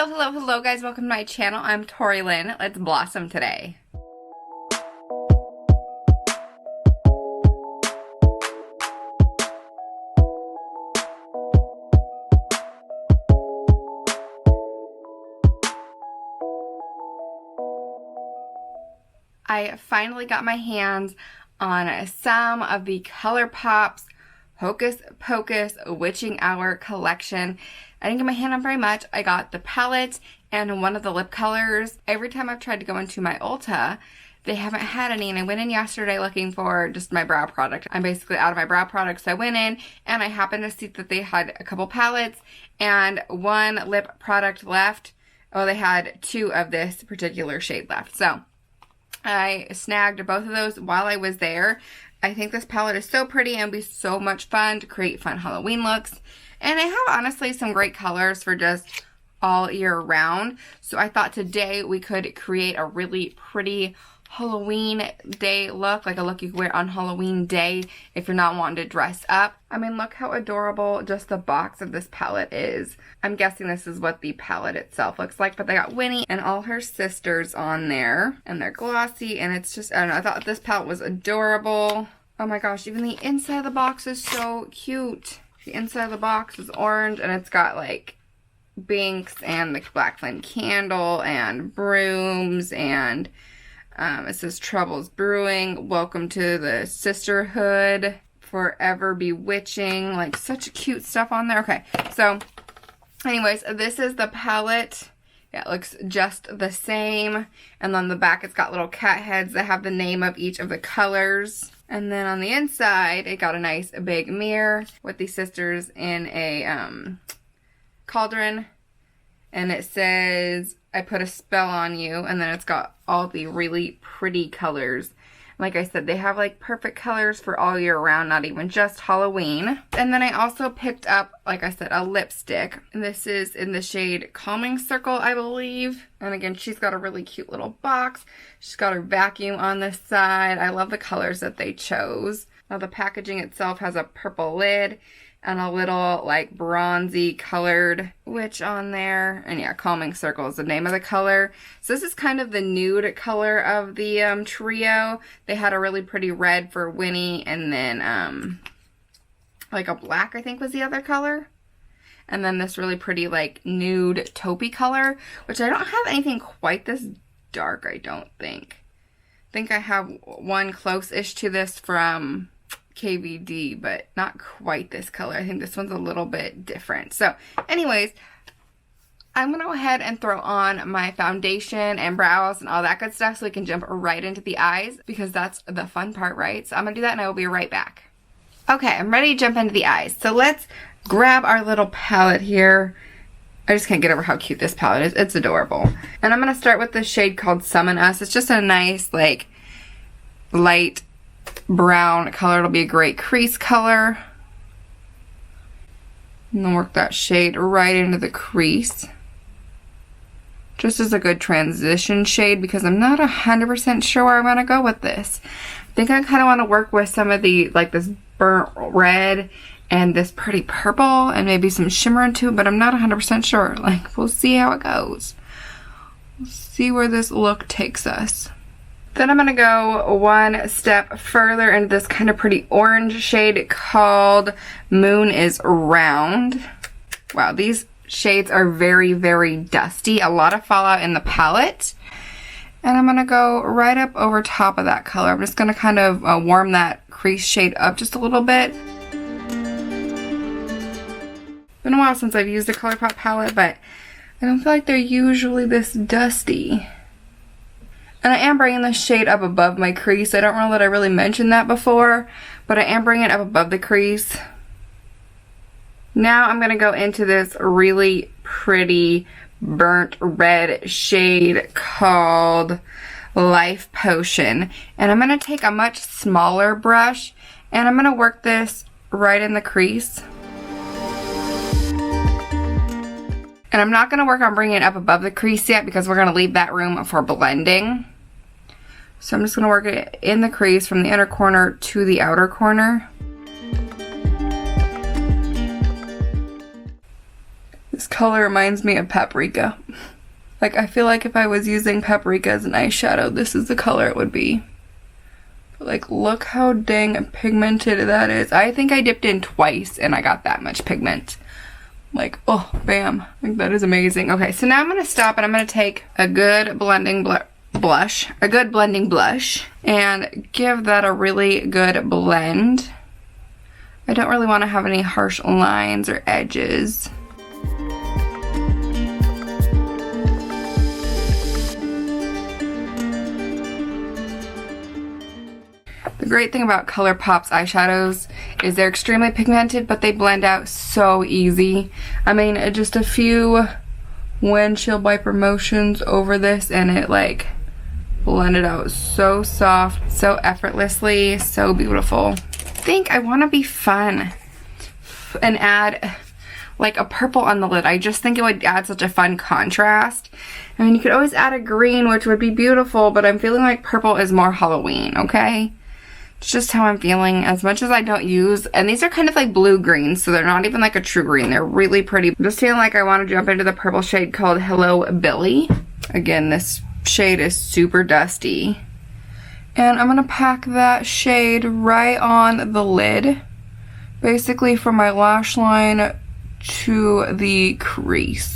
Hello guys, welcome to my channel. I'm Tori Lynn. Let's blossom today. I finally got my hands on some of the ColourPop's Hocus Pocus Witching Hour collection. I didn't get my hand on very much. I got the palette and one of the lip colors. Every time I've tried to go into my Ulta, they haven't had any, and I went in yesterday looking for just my brow product. I'm basically out of my brow products, so I went in and I happened to see that they had a couple palettes and one lip product left. Oh, they had two of this particular shade left. So I snagged both of those while I was there. I think this palette is so pretty and be so much fun to create fun Halloween looks. And I have honestly some great colors for just all year round. So I thought today we could create a really pretty Halloween day look, like a look you could wear on Halloween day if you're not wanting to dress up. I mean, look how adorable just the box of this palette is. I'm guessing this is what the palette itself looks like, but they got Winnie and all her sisters on there, and they're glossy, and it's just, I don't know, I thought this palette was adorable. Oh my gosh, even the inside of the box is so cute. The inside of the box is orange, and it's got like Binks and the Black Flame candle and brooms, and it says Troubles Brewing, welcome to the sisterhood, forever bewitching, like such cute stuff on there. Okay, so anyways, this is the palette. Yeah, it looks just the same, and on the back it's got little cat heads that have the name of each of the colors. And then on the inside, it got a nice big mirror with the sisters in a cauldron. And it says, I put a spell on you. And then it's got all the really pretty colors. Like I said, they have like perfect colors for all year round, not even just Halloween. And then I also picked up, like I said, a lipstick. And this is in the shade Calming Circle, I believe. And again, she's got a really cute little box. She's got her vacuum on this side. I love the colors that they chose. Now the packaging itself has a purple lid and a little like bronzy colored witch on there. And yeah, Calming Circle is the name of the color. So this is kind of the nude color of the trio. They had a really pretty red for Winnie, and then like a black I think was the other color. And then this really pretty like nude taupey color, which I don't have anything quite this dark, I don't think. I think I have one close-ish to this from KVD, but not quite this color. I think this one's a little bit different. So anyways, I'm gonna go ahead and throw on my foundation and brows and all that good stuff so we can jump right into the eyes, because that's the fun part, right? So I'm gonna do that and I will be right back. Okay, I'm ready to jump into the eyes. So let's grab our little palette here. I just can't get over how cute this palette is. It's adorable. And I'm gonna start with this shade called Summon Us. It's just a nice like light brown color. It'll be a great crease color. And then work that shade right into the crease. Just as a good transition shade, because I'm not 100% sure where I'm going to go with this. I think I kind of want to work with some of the, like this burnt red and this pretty purple and maybe some shimmer into it, but I'm not 100% sure. Like, we'll see how it goes. We'll see where this look takes us. Then I'm going to go one step further into this kind of pretty orange shade called Moon is Round. Wow, these shades are very, very dusty. A lot of fallout in the palette. And I'm going to go right up over top of that color. I'm just going to kind of warm that crease shade up just a little bit. It's been a while since I've used a ColourPop palette, but I don't feel like they're usually this dusty. And I am bringing this shade up above my crease. I don't know that I really mentioned that before, but I am bringing it up above the crease. Now I'm going to go into this really pretty burnt red shade called Life Potion. And I'm going to take a much smaller brush and I'm going to work this right in the crease. And I'm not going to work on bringing it up above the crease yet because we're going to leave that room for blending. So I'm just going to work it in the crease from the inner corner to the outer corner. This color reminds me of paprika. Like, I feel like if I was using paprika as an eyeshadow, this is the color it would be. But like, look how dang pigmented that is. I think I dipped in twice and I got that much pigment. Like, oh, bam. Like, that is amazing. Okay, so now I'm going to stop and I'm going to take a good blending blush, and give that a really good blend. I don't really want to have any harsh lines or edges. The great thing about ColourPop's eyeshadows is they're extremely pigmented, but they blend out so easy. I mean, just a few windshield wiper motions over this and it like blended out so soft, so effortlessly, so beautiful. I think I want to be fun and add like a purple on the lid. I just think it would add such a fun contrast. I mean, you could always add a green, which would be beautiful, but I'm feeling like purple is more Halloween, okay? It's just how I'm feeling, as much as I don't use, and these are kind of like blue greens, so they're not even like a true green. They're really pretty. I'm just feeling like I want to jump into the purple shade called Hello Billy. Again, this shade is super dusty. And I'm going to pack that shade right on the lid, basically from my lash line to the crease.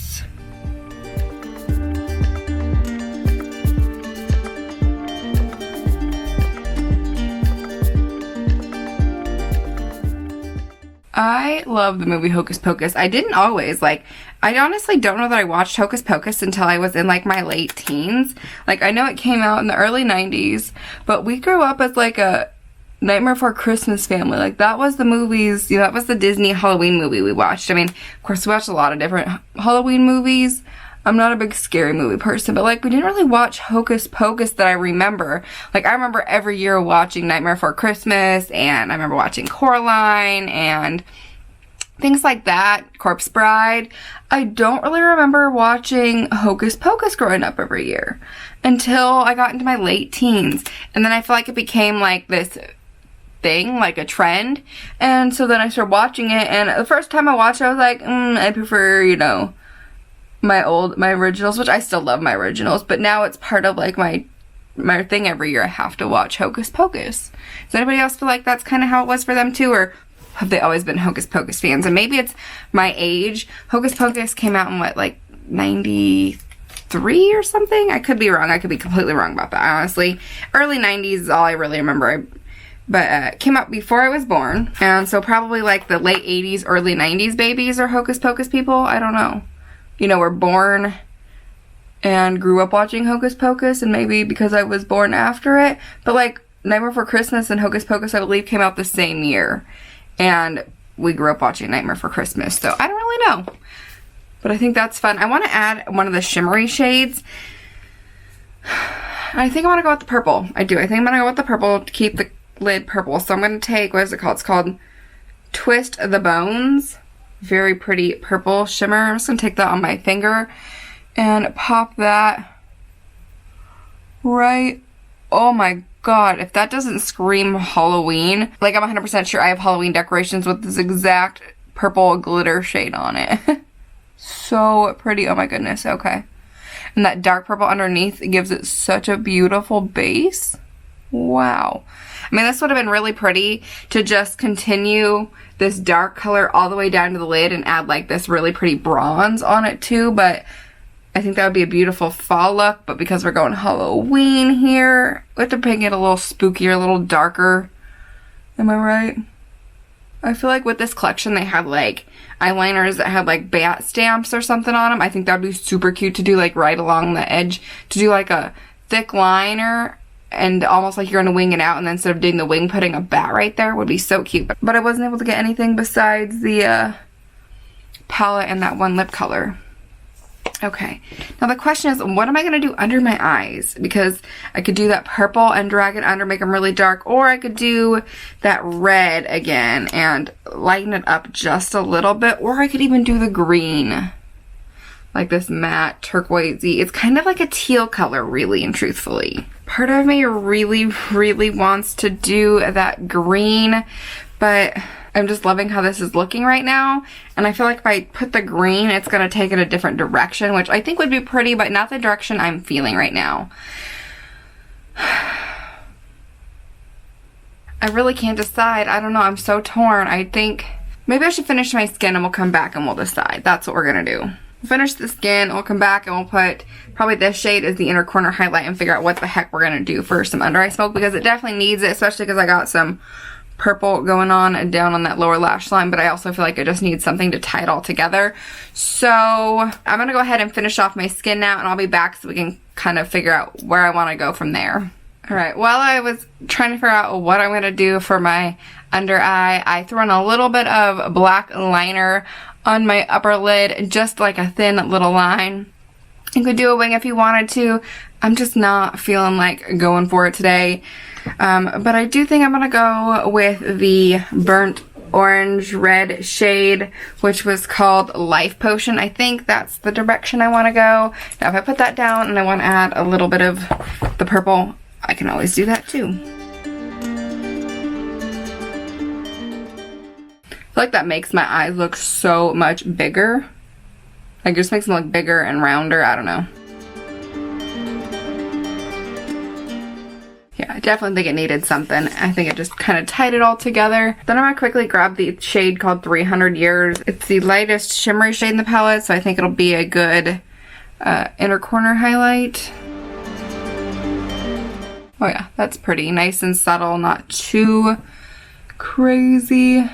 I love the movie Hocus Pocus. I didn't always, like, I honestly don't know that I watched Hocus Pocus until I was in like my late teens. Like, I know it came out in the early 90s, but we grew up as like a Nightmare Before Christmas family. Like, that was the movies, you know, that was the Disney Halloween movie we watched. I mean, of course we watched a lot of different Halloween movies. I'm not a big scary movie person, but like, we didn't really watch Hocus Pocus that I remember. Like, I remember every year watching Nightmare Before Christmas, and I remember watching Coraline and things like that, Corpse Bride. I don't really remember watching Hocus Pocus growing up every year until I got into my late teens. And then I feel like it became like this thing, like a trend. And so then I started watching it, and the first time I watched it, I was like, I prefer, you know, my originals, which I still love my originals, but now it's part of like my thing every year. I have to watch Hocus Pocus. Does anybody else feel like that's kind of how it was for them too, or have they always been Hocus Pocus fans? And maybe it's my age. Hocus Pocus came out in what, like 93 or something? I could be wrong. I could be completely wrong about that, honestly. Early 90s is all I really remember. But it came out before I was born, and so probably like the late 80s, early 90s babies are Hocus Pocus people. I don't know. You know, were born and grew up watching Hocus Pocus, and maybe because I was born after it. But like Nightmare Before Christmas and Hocus Pocus, I believe, came out the same year. And we grew up watching Nightmare Before Christmas, so I don't really know. But I think that's fun. I want to add one of the shimmery shades. I think I want to go with the purple. I do. I think I'm going to go with the purple to keep the lid purple. So I'm going to take, what is it called? It's called Twist the Bones. Very pretty purple shimmer. I'm just going to take that on my finger and pop that right. Oh my god, if that doesn't scream Halloween. Like, I'm 100% sure I have Halloween decorations with this exact purple glitter shade on it. So pretty. Oh my goodness. Okay. And that dark purple underneath gives it such a beautiful base. Wow. I mean, this would have been really pretty to just continue this dark color all the way down to the lid and add like this really pretty bronze on it too, but I think that would be a beautiful fall look. But because we're going Halloween here, we have to make it a little spookier, a little darker. Am I right? I feel like with this collection they had like eyeliners that had like bat stamps or something on them. I think that would be super cute to do like right along the edge, to do like a thick liner and almost like you're gonna wing it out, and then instead of doing the wing, putting a bat right there would be so cute. But I wasn't able to get anything besides the palette and that one lip color. Okay, now the question is, what am I gonna do under my eyes? Because I could do that purple and drag it under, make them really dark, or I could do that red again and lighten it up just a little bit, or I could even do the green, like this matte turquoisey. It's kind of like a teal color, really and truthfully. Part of me really wants to do that green, but I'm just loving how this is looking right now. And I feel like if I put the green, it's going to take it a different direction, which I think would be pretty, but not the direction I'm feeling right now. I really can't decide. I don't know. I'm so torn. I think maybe I should finish my skin and we'll come back and we'll decide. That's what we're going to do. We'll finish the skin, we'll come back and we'll put probably this shade as the inner corner highlight and figure out what the heck we're going to do for some under eye smoke, because it definitely needs it, especially because I got some purple going on down on that lower lash line, but I also feel like I just need something to tie it all together. So I'm gonna go ahead and finish off my skin now, and I'll be back so we can kind of figure out where I want to go from there. Alright, while I was trying to figure out what I'm gonna do for my under eye, I threw in a little bit of black liner on my upper lid, just like a thin little line. You could do a wing if you wanted to. I'm just not feeling like going for it today. But I do think I'm going to go with the burnt orange red shade, which was called Life Potion. I think that's the direction I want to go. Now if I put that down and I want to add a little bit of the purple, I can always do that too. I feel like that makes my eyes look so much bigger. Like, it just makes them look bigger and rounder. I don't know. Yeah, I definitely think it needed something. I think it just kind of tied it all together. Then I'm going to quickly grab the shade called 300 Years. It's the lightest shimmery shade in the palette, so I think it'll be a good inner corner highlight. Oh yeah, that's pretty. Nice and subtle, not too crazy.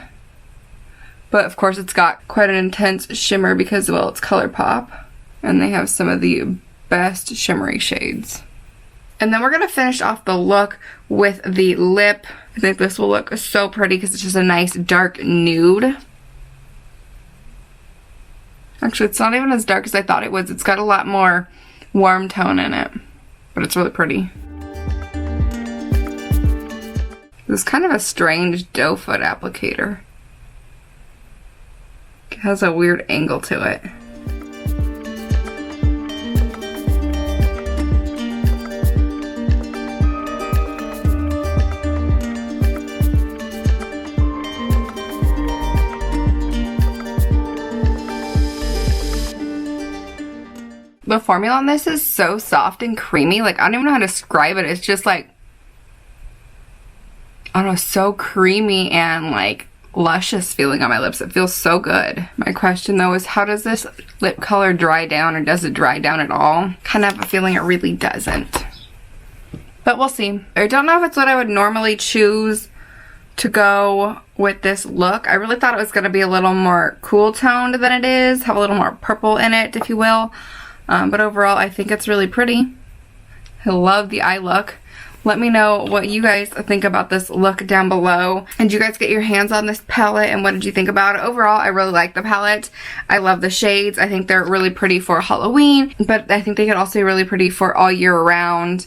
But of course it's got quite an intense shimmer because, well, it's ColourPop. And they have some of the best shimmery shades. And then we're going to finish off the look with the lip. I think this will look so pretty because it's just a nice dark nude. Actually, it's not even as dark as I thought it was. It's got a lot more warm tone in it. But it's really pretty. It's kind of a strange doe foot applicator. It has a weird angle to it. The formula on this is so soft and creamy. Like, I don't even know how to describe it. It's just like, I don't know, so creamy and like luscious feeling on my lips. It feels so good. My question though is, how does this lip color dry down, or does it dry down at all? Kind of have a feeling it really doesn't. But we'll see. I don't know if it's what I would normally choose to go with this look. I really thought it was going to be a little more cool toned than it is. Have a little more purple in it, if you will. But overall, I think it's really pretty. I love the eye look. Let me know what you guys think about this look down below. And did you guys get your hands on this palette, and what did you think about it? Overall, I really like the palette. I love the shades. I think they're really pretty for Halloween, but I think they could also be really pretty for all year round.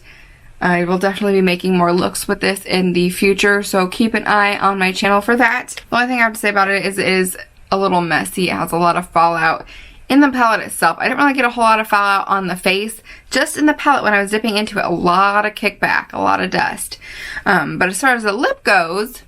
I will definitely be making more looks with this in the future, so keep an eye on my channel for that. The only thing I have to say about it is a little messy. It has a lot of fallout in the palette itself. I didn't really get a whole lot of fallout on the face. Just in the palette when I was dipping into it, a lot of kickback, a lot of dust. But as far as the lip goes,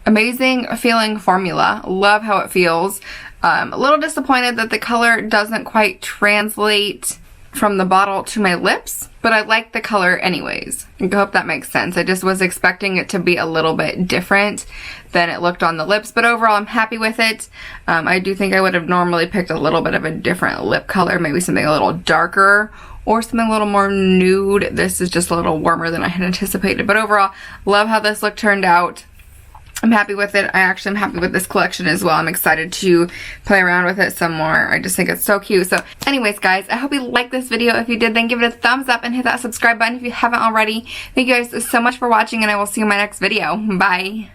amazing feeling formula. Love how it feels. A little disappointed that the color doesn't quite translate from the bottle to my lips, but I like the color anyways. I hope that makes sense. I just was expecting it to be a little bit different than it looked on the lips, but overall I'm happy with it. I do think I would have normally picked a little bit of a different lip color, maybe something a little darker or something a little more nude. This is just a little warmer than I had anticipated, but overall, love how this look turned out. I'm happy with it. I actually am happy with this collection as well. I'm excited to play around with it some more. I just think it's so cute. So anyways, guys, I hope you liked this video. If you did, then give it a thumbs up and hit that subscribe button if you haven't already. Thank you guys so much for watching, and I will see you in my next video. Bye.